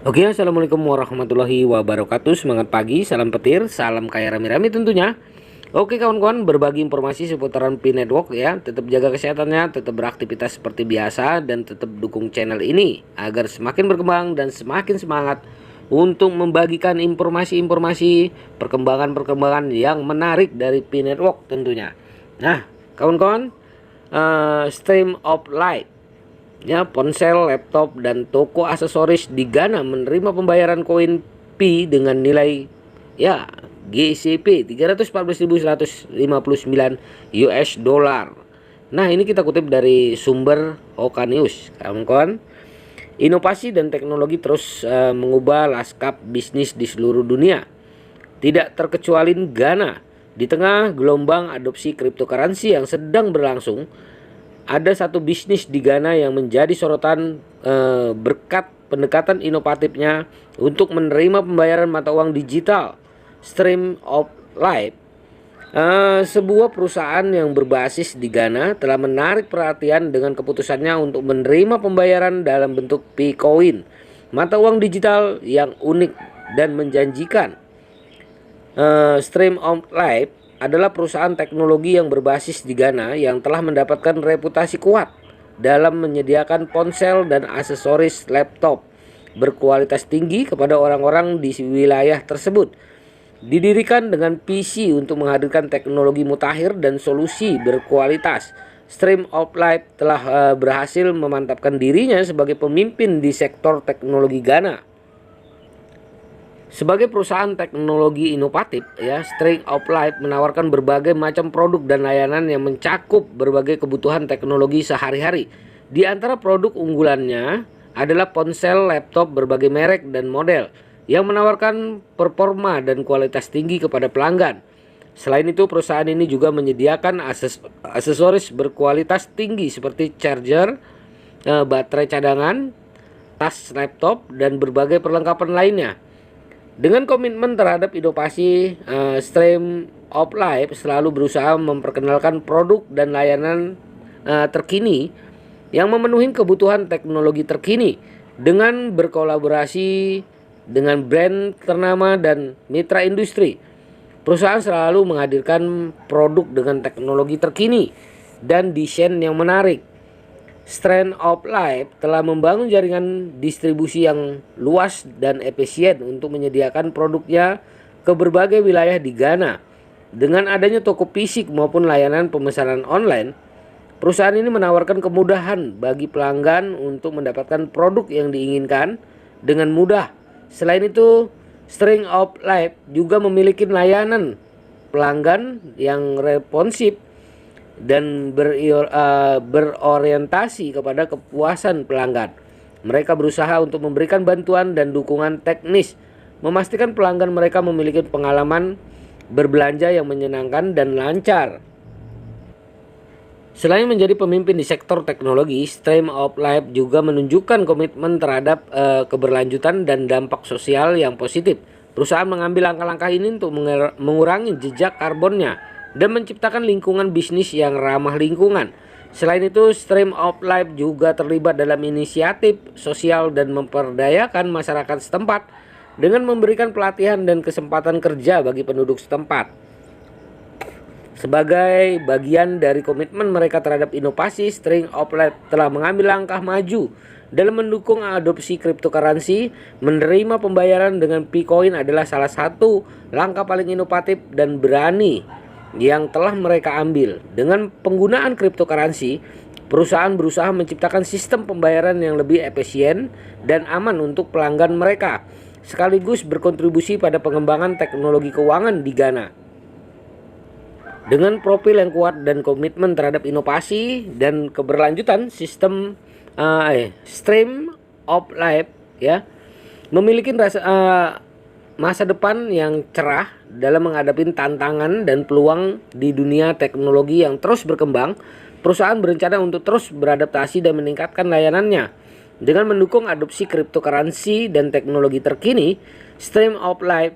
Oke, assalamualaikum warahmatullahi wabarakatuh. Semangat pagi, salam petir, salam kaya rami-rami tentunya. Oke kawan-kawan, berbagi informasi seputaran Pi Network ya. Tetap jaga kesehatannya, tetap beraktivitas seperti biasa, dan tetap dukung channel ini agar semakin berkembang dan semakin semangat untuk membagikan informasi-informasi perkembangan-perkembangan yang menarik dari Pi Network tentunya. Nah, kawan-kawan, stream of light ya, ponsel, laptop, dan toko aksesoris di Ghana menerima pembayaran koin Pi dengan nilai ya GCP 314.159 US dollar. Nah, ini kita kutip dari sumber Hoka News, kawan-kawan. Inovasi dan teknologi terus mengubah lanskap bisnis di seluruh dunia. Tidak terkecuali Ghana. Di tengah gelombang adopsi cryptocurrency yang sedang berlangsung, ada satu bisnis di Ghana yang menjadi sorotan berkat pendekatan inovatifnya untuk menerima pembayaran mata uang digital. Stream of Life, sebuah perusahaan yang berbasis di Ghana, telah menarik perhatian dengan keputusannya untuk menerima pembayaran dalam bentuk P-Coin, mata uang digital yang unik dan menjanjikan. Stream of Life adalah perusahaan teknologi yang berbasis di Ghana yang telah mendapatkan reputasi kuat dalam menyediakan ponsel dan aksesoris laptop berkualitas tinggi kepada orang-orang di wilayah tersebut. Didirikan dengan PC untuk menghadirkan teknologi mutakhir dan solusi berkualitas, Stream of Life telah berhasil memantapkan dirinya sebagai pemimpin di sektor teknologi Ghana. Sebagai perusahaan teknologi inovatif ya, Stream of Life menawarkan berbagai macam produk dan layanan yang mencakup berbagai kebutuhan teknologi sehari-hari. Di antara produk unggulannya adalah ponsel, laptop berbagai merek dan model yang menawarkan performa dan kualitas tinggi kepada pelanggan. Selain itu, perusahaan ini juga menyediakan aksesoris berkualitas tinggi seperti charger, baterai cadangan, tas laptop, dan berbagai perlengkapan lainnya. Dengan komitmen terhadap inovasi, Stream of Life selalu berusaha memperkenalkan produk dan layanan terkini yang memenuhi kebutuhan teknologi terkini dengan berkolaborasi dengan brand ternama dan mitra industri. Perusahaan selalu menghadirkan produk dengan teknologi terkini dan desain yang menarik. Stream of Life telah membangun jaringan distribusi yang luas dan efisien untuk menyediakan produknya ke berbagai wilayah di Ghana. Dengan adanya toko fisik maupun layanan pemesanan online, perusahaan ini menawarkan kemudahan bagi pelanggan untuk mendapatkan produk yang diinginkan dengan mudah. Selain itu, Stream of Life juga memiliki layanan pelanggan yang responsif dan berorientasi kepada kepuasan pelanggan. Mereka berusaha untuk memberikan bantuan dan dukungan teknis, memastikan pelanggan mereka memiliki pengalaman berbelanja yang menyenangkan dan lancar. Selain menjadi pemimpin di sektor teknologi, Stream of Life juga menunjukkan komitmen terhadap keberlanjutan dan dampak sosial yang positif. Perusahaan mengambil langkah-langkah ini untuk mengurangi jejak karbonnya dan menciptakan lingkungan bisnis yang ramah lingkungan. Selain itu, Stream of Life juga terlibat dalam inisiatif sosial dan memperdayakan masyarakat setempat dengan memberikan pelatihan dan kesempatan kerja bagi penduduk setempat. Sebagai bagian dari komitmen mereka terhadap inovasi, Stream of Life telah mengambil langkah maju dalam mendukung adopsi cryptocurrency. Menerima pembayaran dengan P-Coin adalah salah satu langkah paling inovatif dan berani yang telah mereka ambil. Dengan penggunaan cryptocurrency, perusahaan berusaha menciptakan sistem pembayaran yang lebih efisien dan aman untuk pelanggan mereka, sekaligus berkontribusi pada pengembangan teknologi keuangan di Ghana. Dengan profil yang kuat dan komitmen terhadap inovasi dan keberlanjutan, sistem Stream of Life ya memiliki masa depan yang cerah dalam menghadapi tantangan dan peluang di dunia teknologi yang terus berkembang. Perusahaan berencana untuk terus beradaptasi dan meningkatkan layanannya. Dengan mendukung adopsi cryptocurrency dan teknologi terkini, Stream of Life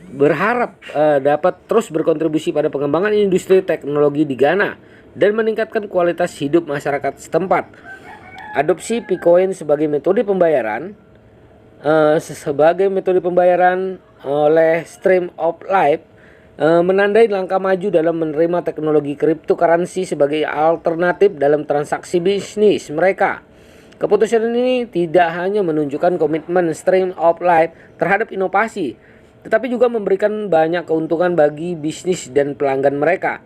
berharap dapat terus berkontribusi pada pengembangan industri teknologi di Ghana dan meningkatkan kualitas hidup masyarakat setempat. Adopsi P-Coin sebagai metode pembayaran sebagai metode pembayaran oleh Stream of Life menandai langkah maju dalam menerima teknologi cryptocurrency sebagai alternatif dalam transaksi bisnis mereka. Keputusan ini tidak hanya menunjukkan komitmen Stream of Life terhadap inovasi, tetapi juga memberikan banyak keuntungan bagi bisnis dan pelanggan mereka.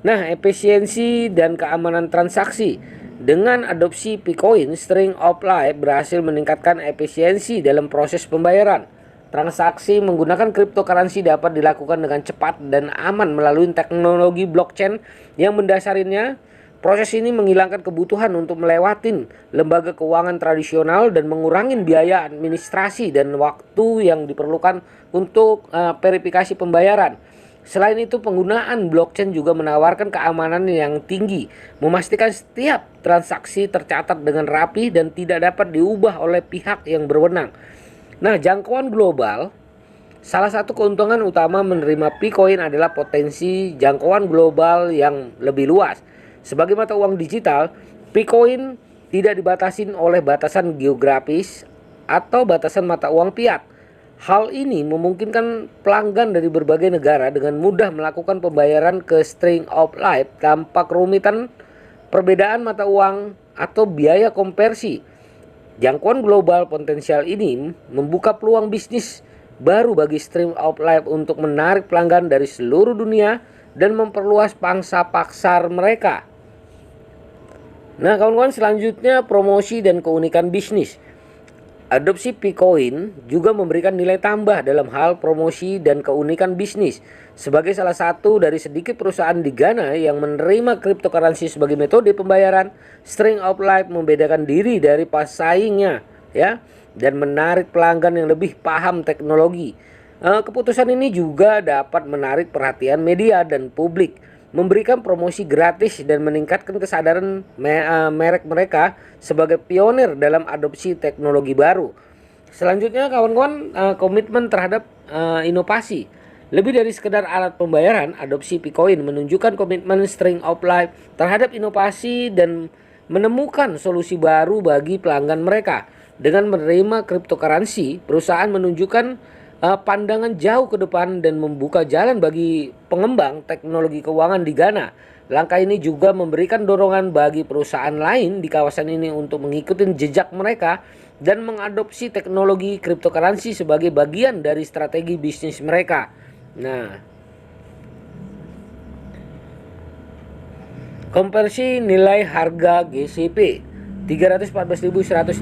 Nah, efisiensi dan keamanan transaksi. Dengan adopsi Picoin, String of Life berhasil meningkatkan efisiensi dalam proses pembayaran. Transaksi menggunakan cryptocurrency dapat dilakukan dengan cepat dan aman melalui teknologi blockchain yang mendasarinya. Proses ini menghilangkan kebutuhan untuk melewatin lembaga keuangan tradisional dan mengurangi biaya administrasi dan waktu yang diperlukan untuk verifikasi pembayaran. Selain itu, penggunaan blockchain juga menawarkan keamanan yang tinggi, memastikan setiap transaksi tercatat dengan rapi dan tidak dapat diubah oleh pihak yang berwenang. Nah, jangkauan global. Salah satu keuntungan utama menerima Picoin adalah potensi jangkauan global yang lebih luas. Sebagai mata uang digital, Picoin tidak dibatasi oleh batasan geografis atau batasan mata uang fiat. Hal ini memungkinkan pelanggan dari berbagai negara dengan mudah melakukan pembayaran ke String of Life tanpa kerumitan perbedaan mata uang atau biaya konversi. Jangkauan global potensial ini membuka peluang bisnis baru bagi String of Life untuk menarik pelanggan dari seluruh dunia dan memperluas pangsa pasar mereka. Nah, kawan-kawan, selanjutnya promosi dan keunikan bisnis. Adopsi Picoin juga memberikan nilai tambah dalam hal promosi dan keunikan bisnis. Sebagai salah satu dari sedikit perusahaan di Ghana yang menerima cryptocurrency sebagai metode pembayaran, String of Life membedakan diri dari pesaingnya, ya, dan menarik pelanggan yang lebih paham teknologi. Keputusan ini juga dapat menarik perhatian media dan publik, memberikan promosi gratis dan meningkatkan kesadaran merek mereka sebagai pionir dalam adopsi teknologi baru. Selanjutnya, kawan-kawan, komitmen terhadap inovasi. Lebih dari sekedar alat pembayaran, adopsi Picoin menunjukkan komitmen String of Life terhadap inovasi dan menemukan solusi baru bagi pelanggan mereka. Dengan menerima cryptocurrency, perusahaan menunjukkan pandangan jauh ke depan dan membuka jalan bagi pengembang teknologi keuangan di Ghana. Langkah ini juga memberikan dorongan bagi perusahaan lain di kawasan ini untuk mengikuti jejak mereka dan mengadopsi teknologi cryptocurrency sebagai bagian dari strategi bisnis mereka. Nah, konversi nilai harga GCP 314.159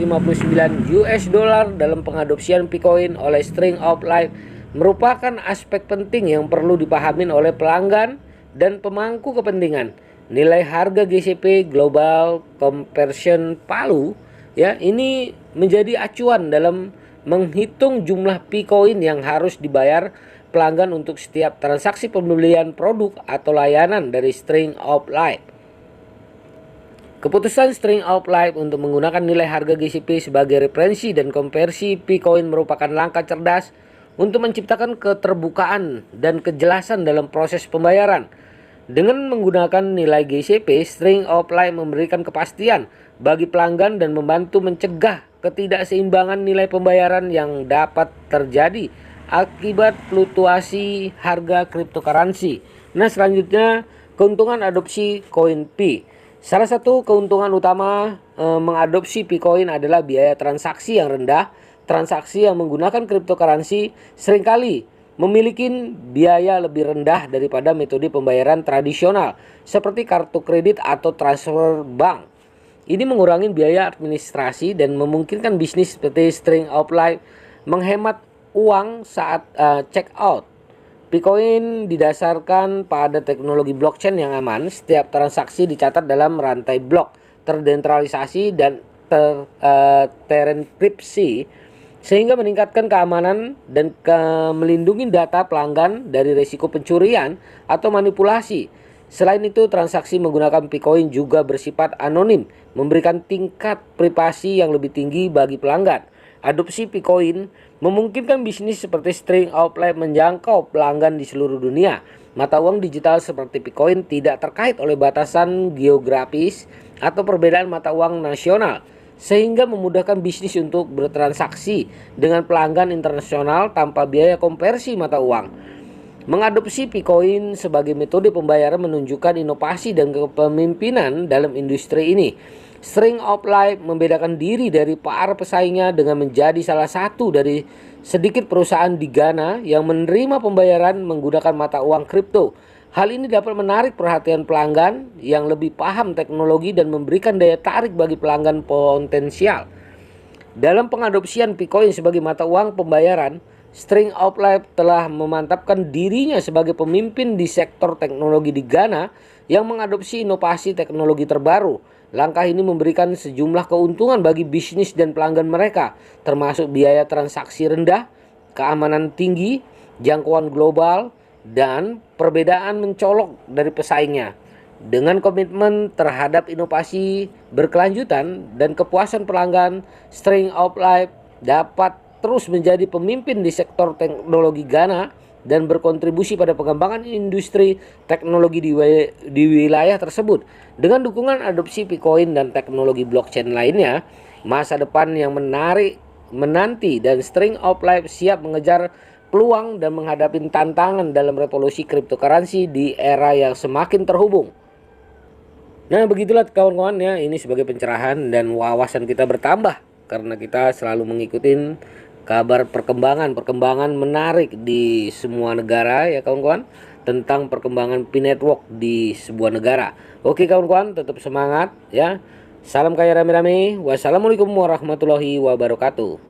US dollar dalam pengadopsian Picoin oleh String of Life merupakan aspek penting yang perlu dipahami oleh pelanggan dan pemangku kepentingan. Nilai harga GCP Global Conversion Value, ya, ini menjadi acuan dalam menghitung jumlah Picoin yang harus dibayar pelanggan untuk setiap transaksi pembelian produk atau layanan dari String of Life. Keputusan String of Life untuk menggunakan nilai harga GCP sebagai referensi dan konversi Picoin merupakan langkah cerdas untuk menciptakan keterbukaan dan kejelasan dalam proses pembayaran. Dengan menggunakan nilai GCP, String of Life memberikan kepastian bagi pelanggan dan membantu mencegah ketidakseimbangan nilai pembayaran yang dapat terjadi akibat fluktuasi harga cryptocurrency. Nah, selanjutnya keuntungan adopsi CoinP. Salah satu keuntungan utama mengadopsi Picoin adalah biaya transaksi yang rendah. Transaksi yang menggunakan cryptocurrency seringkali memiliki biaya lebih rendah daripada metode pembayaran tradisional seperti kartu kredit atau transfer bank. Ini mengurangi biaya administrasi dan memungkinkan bisnis seperti String of Life menghemat uang saat check out. Picoin didasarkan pada teknologi blockchain yang aman. Setiap transaksi dicatat dalam rantai blok terdesentralisasi dan terenkripsi sehingga meningkatkan keamanan dan melindungi data pelanggan dari risiko pencurian atau manipulasi. Selain itu, transaksi menggunakan Picoin juga bersifat anonim, memberikan tingkat privasi yang lebih tinggi bagi pelanggan. Adopsi Picoin memungkinkan bisnis seperti String of Life menjangkau pelanggan di seluruh dunia. Mata uang digital seperti Picoin tidak terkait oleh batasan geografis atau perbedaan mata uang nasional. sehingga memudahkan bisnis untuk bertransaksi dengan pelanggan internasional tanpa biaya konversi mata uang. Mengadopsi Picoin sebagai metode pembayaran menunjukkan inovasi dan kepemimpinan dalam industri ini. String of Life membedakan diri dari para pesaingnya dengan menjadi salah satu dari sedikit perusahaan di Ghana yang menerima pembayaran menggunakan mata uang kripto. Hal ini dapat menarik perhatian pelanggan yang lebih paham teknologi dan memberikan daya tarik bagi pelanggan potensial. Dalam pengadopsian Picoin sebagai mata uang pembayaran, String of Life telah memantapkan dirinya sebagai pemimpin di sektor teknologi di Ghana yang mengadopsi inovasi teknologi terbaru. Langkah ini memberikan sejumlah keuntungan bagi bisnis dan pelanggan mereka, termasuk biaya transaksi rendah, keamanan tinggi, jangkauan global, dan perbedaan mencolok dari pesaingnya. Dengan komitmen terhadap inovasi berkelanjutan dan kepuasan pelanggan, String of Life dapat terus menjadi pemimpin di sektor teknologi Ghana dan berkontribusi pada pengembangan industri teknologi di wilayah tersebut. Dengan dukungan adopsi Picoin dan teknologi blockchain lainnya, masa depan yang menarik menanti dan String of Life siap mengejar peluang dan menghadapi tantangan dalam revolusi cryptocurrency di era yang semakin terhubung. Nah, begitulah kawan-kawan ya, ini sebagai pencerahan dan wawasan kita bertambah karena kita selalu mengikuti kabar perkembangan menarik di semua negara ya kawan-kawan, tentang perkembangan P-Network di sebuah negara. Oke kawan-kawan, tetap semangat ya. Salam kaya rame-rame. Wassalamualaikum warahmatullahi wabarakatuh.